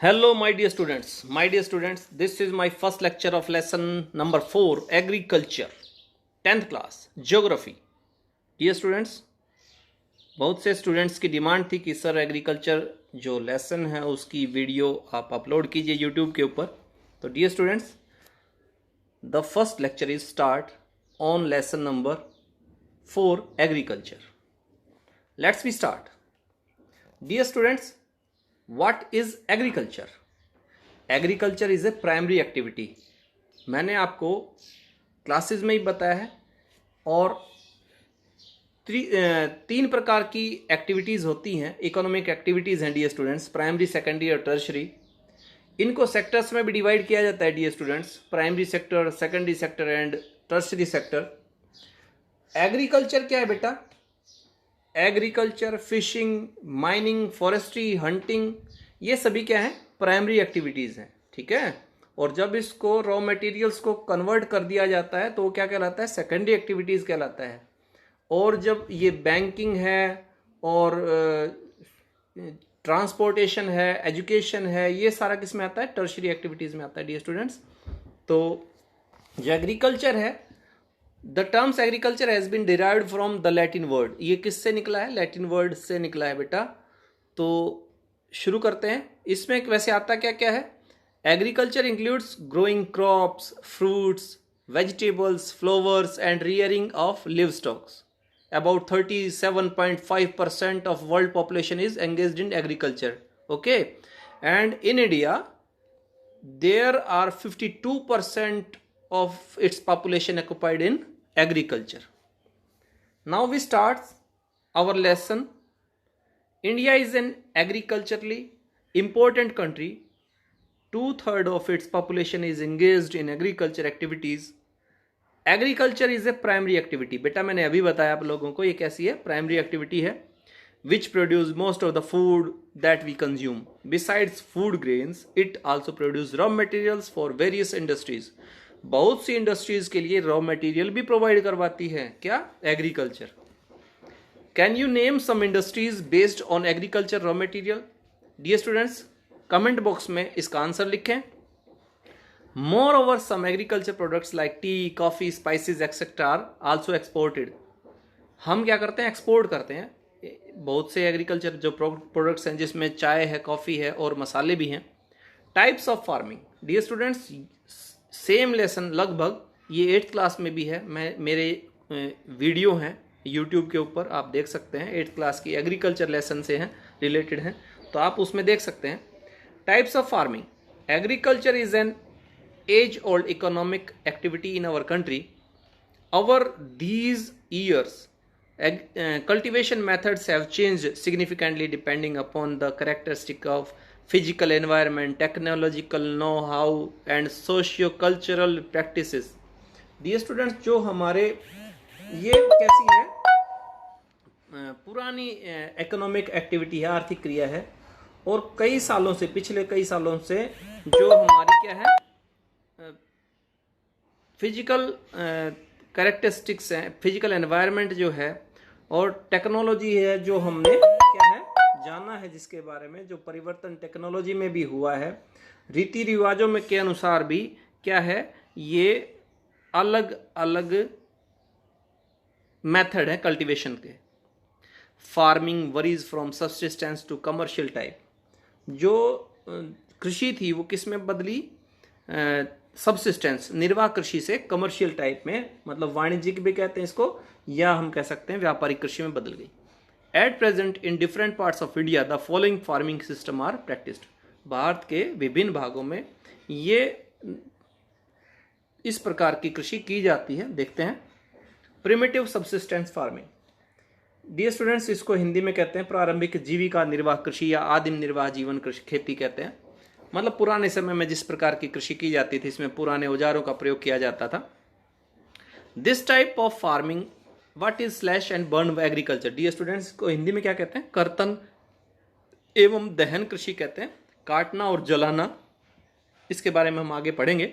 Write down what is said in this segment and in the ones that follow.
Hello, my dear students. This is my first lecture of lesson number 4, agriculture, 10th class, geography. Dear students, बहुत से students की demand थी कि sir agriculture जो lesson है उसकी वीडियो आप अपलोड कीजिए यूट्यूब के ऊपर. तो dear students, the first lecture is start on lesson number 4, agriculture. Let's be start. Dear students, What is agriculture? Agriculture is a primary activity. मैंने आपको क्लासेस में ही बताया है. और तीन प्रकार की एक्टिविटीज़ होती हैं, इकोनॉमिक एक्टिविटीज़ हैं डियर स्टूडेंट्स, प्राइमरी, सेकेंडरी और टर्शरी. इनको सेक्टर्स में भी डिवाइड किया जाता है dear students, primary sector, secondary sector and tertiary sector. Agriculture क्या है बेटा? Agriculture, fishing, mining, forestry, hunting, ये सभी क्या है? प्राइमरी एक्टिविटीज़ हैं. ठीक है. और जब इसको रॉ मटेरियल्स को कन्वर्ट कर दिया जाता है तो वो क्या कहलाता है? सेकेंडरी एक्टिविटीज़ कहलाता है. और जब ये बैंकिंग है और ट्रांसपोर्टेशन है, एजुकेशन है, ये सारा किस में आता है? टर्शरी एक्टिविटीज़ में आता है डियर स्टूडेंट्स. तो जो एग्रीकल्चर है, the terms agriculture has been derived from the Latin word. ये किससे निकला है? लैटिन वर्ड से निकला है बेटा. तो शुरू करते हैं. इसमें वैसे आता क्या क्या है? Agriculture includes growing crops, fruits, vegetables, flowers and rearing of live stocks. About 37.5% of world population is engaged in agriculture. Okay. And in India, there are 52% of its population occupied in agriculture. Now we start our lesson. India is an agriculturally important country. 2/3 of its population is engaged in agriculture activities. Agriculture is a primary activity. बेटा मैंने अभी बताया आप लोगों को ये कैसी है? प्राइमरी एक्टिविटी है. Which produce most of the food that we consume. Besides food grains, it also produce raw materials for various industries. बहुत सी इंडस्ट्रीज के लिए रॉ मटेरियल भी प्रोवाइड करवाती है क्या? Agriculture. Can you name some industries based on agriculture raw material? Dear students, comment box में इसका आंसर लिखें. Moreover, some agriculture products like tea, coffee, spices, etc. are also exported. हम क्या करते हैं? एक्सपोर्ट करते हैं. बहुत से एग्रीकल्चर जो प्रोडक्ट्स हैं जिसमें चाय है, कॉफ़ी है और मसाले भी हैं. Types of farming. Dear students, same lesson लगभग ये 8th क्लास में भी है. मेरे वीडियो हैं यूट्यूब के ऊपर, आप देख सकते हैं. 8th क्लास की एग्रीकल्चर लेसन से हैं, रिलेटेड हैं, तो आप उसमें देख सकते हैं. Types of farming. Agriculture is an age-old economic activity in our country. Over these years, cultivation methods have changed significantly depending upon the characteristic of physical environment, technological know-how and socio-cultural practices. Dear students, जो हमारे ये कैसी है? पुरानी economic activity है, आर्थिक क्रिया है. और कई सालों से, पिछले कई सालों से जो हमारी क्या है? फिजिकल कैरेक्टरिस्टिक्स हैं, फिजिकल एनवायरनमेंट जो है, और टेक्नोलॉजी है जो हमने क्या है जाना है, जिसके बारे में जो परिवर्तन टेक्नोलॉजी में भी हुआ है, रीति रिवाजों में के अनुसार भी क्या है, ये अलग अलग मेथड है कल्टीवेशन के. Farming varies from subsistence to commercial type. जो कृषि थी वो किस में बदली? सब्सिस्टेंस, निर्वाह कृषि से कमर्शियल टाइप में, मतलब वाणिज्यिक भी कहते हैं इसको, या हम कह सकते हैं व्यापारिक कृषि में बदल गई. At present in different parts of India the following farming system are practised. Bharat के विभिन्न भागों में ये इस प्रकार की कृषि की जाती है. देखते हैं. Primitive subsistence farming. Dear students, इसको हिंदी में कहते हैं प्रारंभिक जीविका निर्वाह कृषि या आदिम निर्वाह जीवन कृषि खेती कहते हैं. मतलब पुराने समय में जिस प्रकार की कृषि की जाती थी, इसमें पुराने औजारों का प्रयोग किया जाता था. This type of farming what is slash and burn agriculture. Dear students, को हिंदी में क्या कहते हैं? कर्तन एवं दहन कृषि कहते हैं. काटना और जलाना, इसके बारे में हम आगे पढ़ेंगे.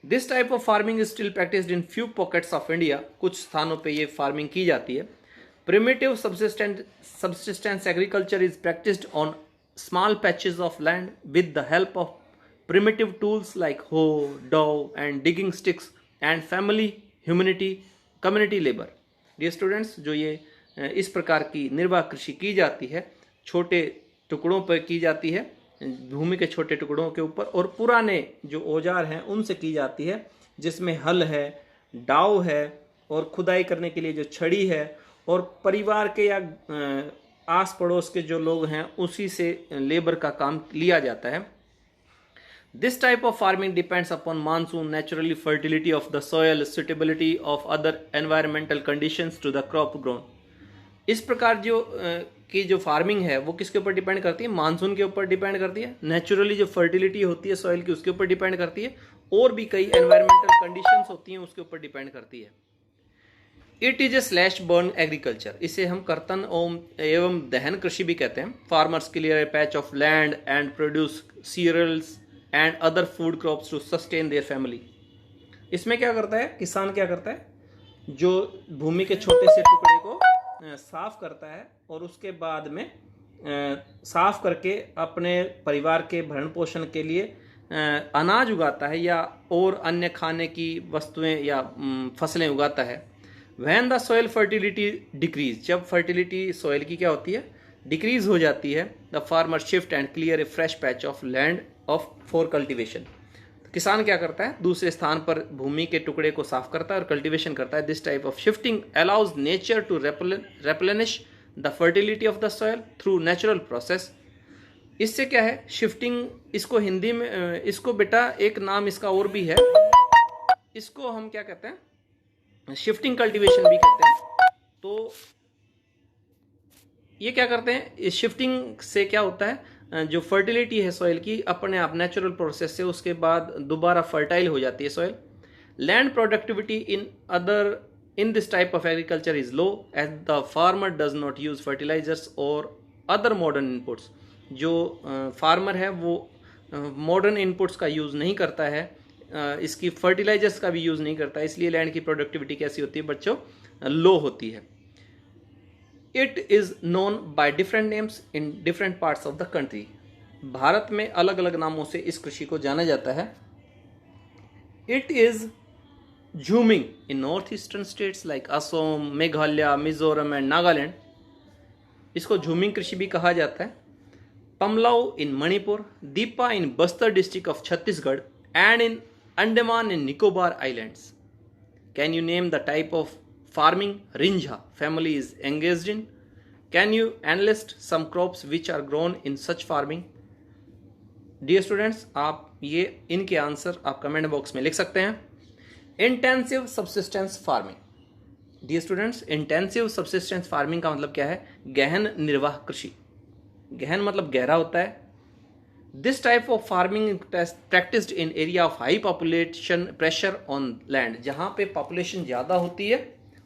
This type of farming is still practised in few pockets of India. कुछ स्थानों पर यह फार्मिंग की जाती है. Primitive subsistence agriculture is practised on small patches of land with the help of primitive tools like hoe, dough and digging sticks and family community labor. Dear students, जो ये इस प्रकार की निर्वाह कृषि की जाती है, छोटे टुकड़ों पर की जाती है, भूमि के छोटे टुकड़ों के ऊपर, और पुराने जो औजार हैं उनसे की जाती है, जिसमें हल है, डाव है और खुदाई करने के लिए जो छड़ी है, और परिवार के या आस पड़ोस के जो लोग हैं उसी से लेबर का काम लिया जाता है. This type of farming depends upon monsoon, naturally fertility of the soil, suitability of other environmental conditions to the crop grown. इस प्रकार जो फार्मिंग है वो किसके ऊपर डिपेंड करती है? मानसून के ऊपर डिपेंड करती है, नेचुरली जो फर्टिलिटी होती है सॉइल की उसके ऊपर डिपेंड करती है, और भी कई एनवायरमेंटल कंडीशंस होती हैं उसके ऊपर डिपेंड करती है. It is a slash burn agriculture. इसे हम कर्तन एवं दहन कृषि भी कहते हैं. Farmers clear a patch of land and produce cereals and other food crops to sustain their family. इसमें क्या करता है किसान? क्या करता है? जो भूमि के छोटे से टुकड़े को साफ करता है और उसके बाद में साफ करके अपने परिवार के भरण पोषण के लिए अनाज उगाता है या और अन्य खाने की वस्तुएं या फसलें उगाता है. When the soil fertility decrease, जब फर्टिलिटी सॉइल की क्या होती है? डिक्रीज हो जाती है. The farmer shift and clear A fresh patch of land for cultivation. किसान क्या करता है? दूसरे स्थान पर भूमि के टुकड़े को साफ करता है और कल्टिवेशन करता है. This type of shifting allows nature to replenish the fertility of the soil through natural process. इससे क्या है? शिफ्टिंग, इसको हिंदी में इसको बेटा एक नाम इसका और भी है, इसको हम क्या कहते हैं? शिफ्टिंग कल्टीवेशन भी कहते हैं. तो ये क्या करते हैं? इस शिफ्टिंग से क्या होता है? जो फर्टिलिटी है सॉइल की अपने आप नेचुरल प्रोसेस से उसके बाद दोबारा फर्टाइल हो जाती है soil. Land productivity in this type of agriculture is low as the farmer does not use fertilisers और अदर मॉडर्न इनपुट्स. जो फार्मर है वो मॉडर्न इनपुट्स का यूज नहीं करता है, इसकी फर्टिलाइजर्स का भी यूज़ नहीं करता, इसलिए लैंड की प्रोडक्टिविटी कैसी होती है बच्चों? लो होती है. It is known by different names in different parts of the country. Bharat में अलग अलग नामों से इस कृषि को जाना जाता है. It is jhuming in north eastern states like Assam, Meghalaya, Mizoram and Nagaland. इसको झूमिंग कृषि भी कहा जाता है. Pamlou in Manipur, Dipa in Bastar district of Chhattisgarh and in Andaman and Nicobar Islands. Can you name the type of farming Rinjha family is engaged in? Can you enlist some crops which are grown in such farming? Dear students, आप ये इनके answer आप comment box में लिख सकते हैं. Intensive subsistence farming. Dear students, intensive subsistence farming का मतलब क्या है? गहन निर्वाह कृषि. गहन मतलब गहरा होता है. This type of farming is practiced in area of high population pressure on land. जहाँ पे population ज़्यादा होती है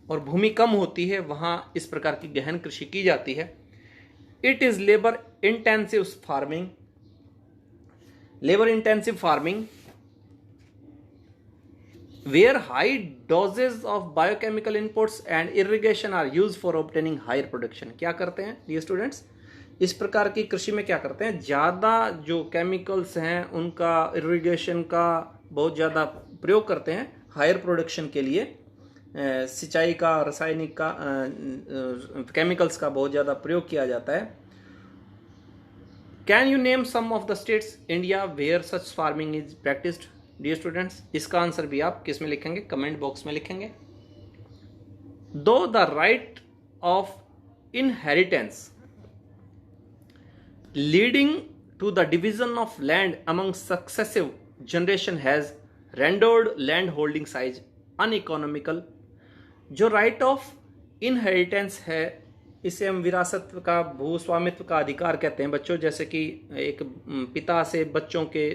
और भूमि कम होती है वहाँ इस प्रकार की गहन कृषि की जाती है. It is labor intensive farming. Labor intensive farming where high doses of biochemical inputs and irrigation are used for obtaining higher production. क्या करते हैं dear students? इस प्रकार की कृषि में क्या करते हैं? ज़्यादा जो केमिकल्स हैं उनका, इरिगेशन का बहुत ज़्यादा प्रयोग करते हैं हायर प्रोडक्शन के लिए. सिंचाई का, रासायनिक का, केमिकल्स का बहुत ज़्यादा प्रयोग किया जाता है. Can you name some of the states India where such farming is practised? Dear students, इसका आंसर भी आप किस में लिखेंगे? कमेंट बॉक्स में लिखेंगे. दो the right of inheritance leading to the division of land among successive generation has rendered land holding size uneconomical. जो right of inheritance है इसे हम विरासत का, भूस्वामित्व का अधिकार कहते हैं बच्चों. जैसे कि एक पिता से बच्चों के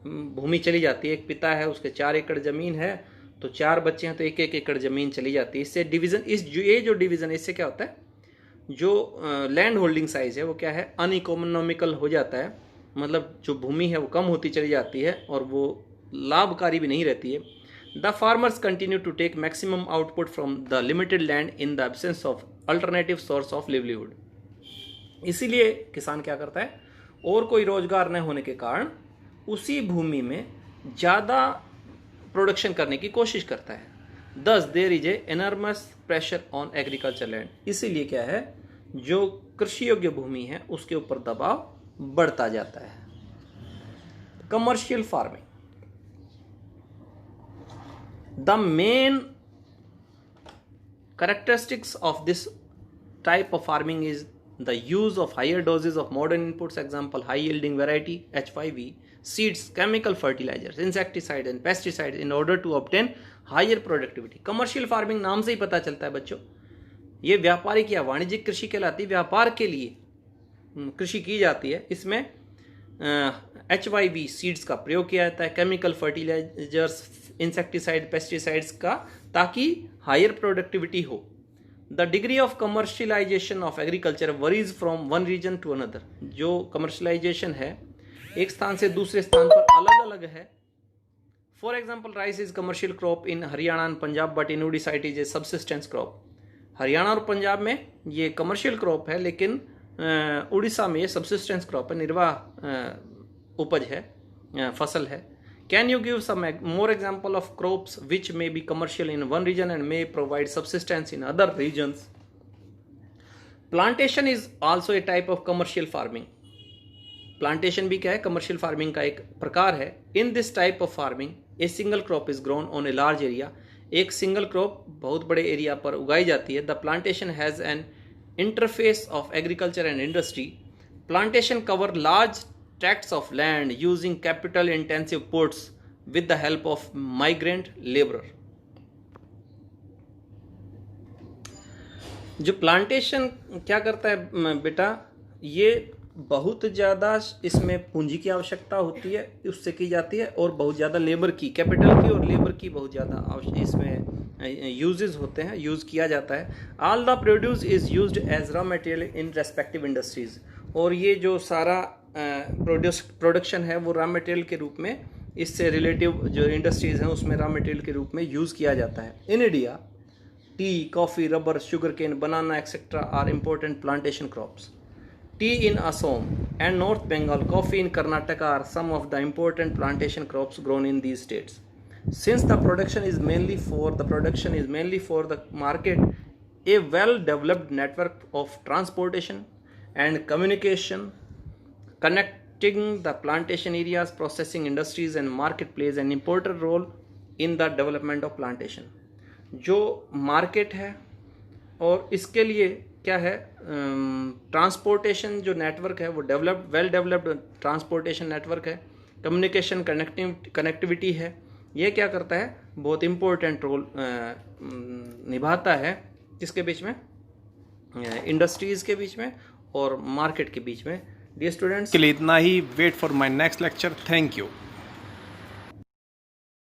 भूमि चली जाती है. एक पिता है, उसके 4 एकड़ ज़मीन है, तो 4 बच्चे हैं तो 1-1 एकड़ ज़मीन चली जाती है. इससे डिवीज़न, ये जो डिवीज़न है इससे क्या होता है? जो लैंड होल्डिंग साइज है वो क्या है? अनइकोनॉमिकल हो जाता है. मतलब जो भूमि है वो कम होती चली जाती है और वो लाभकारी भी नहीं रहती है. The farmers continue to take maximum output from the limited land in the absence of alternative source of livelihood. इसीलिए किसान क्या करता है? और कोई रोजगार न होने के कारण उसी भूमि में ज़्यादा प्रोडक्शन करने की कोशिश करता है। Thus there is a enormous pressure on agriculture land, इसीलिए क्या है, जो कृषि योग्य भूमि है उसके ऊपर दबाव बढ़ता जाता है। Commercial farming, the main characteristics of this type of farming is the use of higher doses of modern inputs, example high yielding variety H5V, seeds, chemical fertilizers, insecticides and pesticides in order to obtain higher productivity। commercial farming नाम से ही पता चलता है बच्चों, ये व्यापारिक या वाणिज्यिक कृषि कहलाती है, व्यापार के लिए कृषि की जाती है। इसमें H5V सीड्स का प्रयोग किया जाता है, केमिकल फर्टिलाइजर्स, इंसेक्टिसाइड, पेस्टिसाइड्स का, ताकि हायर प्रोडक्टिविटी हो। The degree of commercialisation of agriculture varies from one region to another, जो कमर्शियलाइजेशन है एक स्थान से दूसरे स्थान पर अलग अलग है। For example rice is commercial crop in Haryana and Punjab but in Orissa it is A subsistence crop. Haryana और पंजाब में ये कमर्शियल क्रॉप है, लेकिन उड़ीसा में ये सबसिस्टेंस क्रॉप है, निर्वाह उपज है, फसल है। Can you give some more example of crops which may be commercial in one region and may provide subsistence in other regions? Plantation is also a type of commercial farming. Plantation भी क्या है, commercial farming का एक प्रकार है। In this type of farming, a single crop is grown on a large area. एक single crop बहुत बड़े एरिया पर उगाई जाती है। The plantation has an interface of agriculture and industry. Plantation cover large tracts of land using capital intensive ports with the help of migrant laborer। जो plantation क्या करता है बेटा, ये बहुत ज़्यादा इसमें पूंजी की आवश्यकता होती है, उससे की जाती है, और बहुत ज़्यादा लेबर की, कैपिटल की और लेबर की बहुत ज़्यादा इसमें यूजेस होते हैं, यूज़ किया जाता है। All the produce is used as raw material in respective industries, और ये जो सारा प्रोडक्शन है वो रॉ मटेरियल के रूप में इससे रिलेटिव जो इंडस्ट्रीज़ हैं उसमें रॉ मटेरियल के रूप में यूज़ किया जाता है। In India tea, coffee, rubber, sugar cane, banana etcetera are important plantation crops. Tea in Assam and north Bengal, coffee in Karnataka are some of the important plantation crops grown in these states. Since the production is mainly for the market, a well-developed network of transportation and communication connecting the plantation areas, processing industries and market plays an important role in the development of plantation। जो market है और इसके लिए क्या है, transportation जो network है वो वेल डेवलप्ड ट्रांसपोर्टेशन नेटवर्क है, कम्युनिकेशन कनेक्टिविटी है, ये क्या करता है, बहुत इम्पोर्टेंट रोल निभाता है किसके बीच में, इंडस्ट्रीज़ के बीच में और मार्केट के बीच में। डियर स्टूडेंट्स, के लिए इतना ही। Wait for my next lecture. Thank you.